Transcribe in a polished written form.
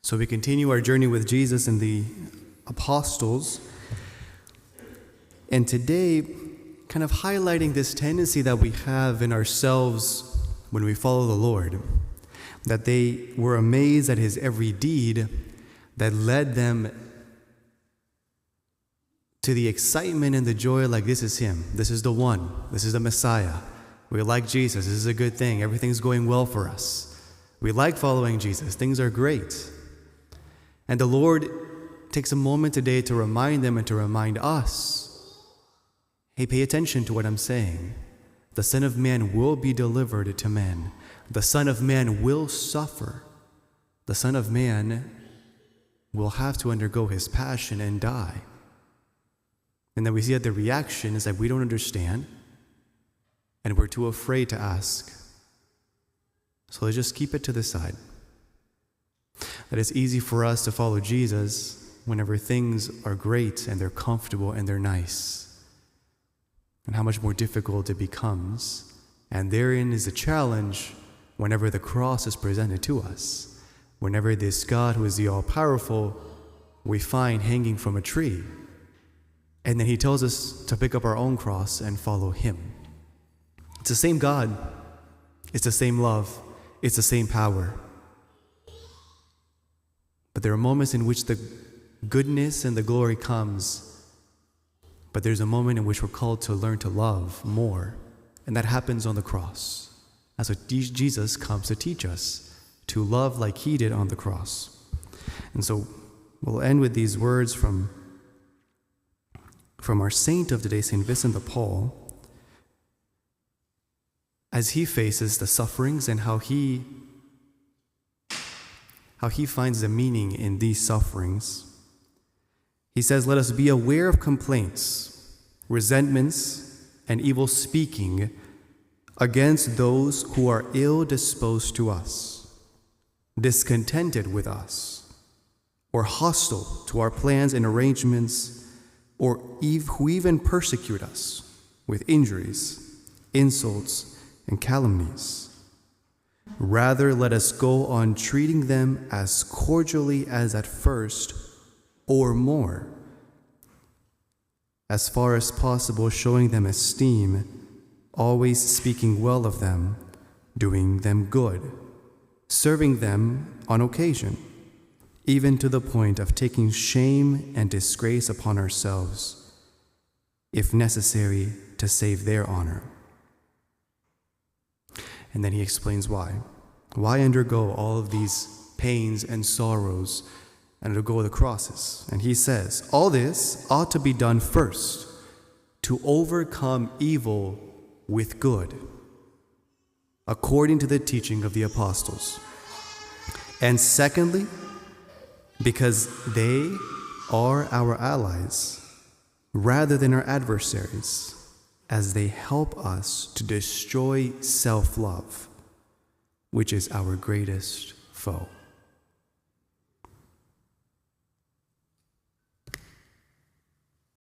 So we continue our journey with Jesus and the apostles. And today, kind of highlighting this tendency that we have in ourselves when we follow the Lord, that they were amazed at his every deed that led them to the excitement and the joy, like, this is him, this is the one, this is the Messiah. We like Jesus, this is a good thing, everything's going well for us. We like following Jesus, things are great. And the Lord takes a moment today to remind them and to remind us, hey, pay attention to what I'm saying. The Son of Man will be delivered to men. The Son of Man will suffer. The Son of Man will have to undergo his passion and die. And then we see that the reaction is that we don't understand and we're too afraid to ask. So let's just keep it to the side. That it's easy for us to follow Jesus whenever things are great and they're comfortable and they're nice. And how much more difficult it becomes. And therein is a challenge whenever the cross is presented to us. Whenever this God who is the all-powerful we find hanging from a tree. And then he tells us to pick up our own cross and follow him. It's the same God. It's the same love. It's the same power. But there are moments in which the goodness and the glory comes. But there's a moment in which we're called to learn to love more. And that happens on the cross. That's what Jesus comes to teach us, to love like he did on the cross. And so we'll end with these words from our saint of today, St. Vincent de Paul, as he faces the sufferings and how he finds the meaning in these sufferings. He says, let us be aware of complaints, resentments, and evil speaking against those who are ill disposed to us, discontented with us, or hostile to our plans and arrangements, or who even persecute us with injuries, insults, and calumnies. Rather, let us go on treating them as cordially as at first, or more, as far as possible showing them esteem, always speaking well of them, doing them good, serving them on occasion, even to the point of taking shame and disgrace upon ourselves, if necessary, to save their honor. And then he explains why. Why undergo all of these pains and sorrows and undergo the crosses? And he says, all this ought to be done first, to overcome evil with good, according to the teaching of the apostles. And secondly, because they are our allies rather than our adversaries, as they help us to destroy self-love, which is our greatest foe.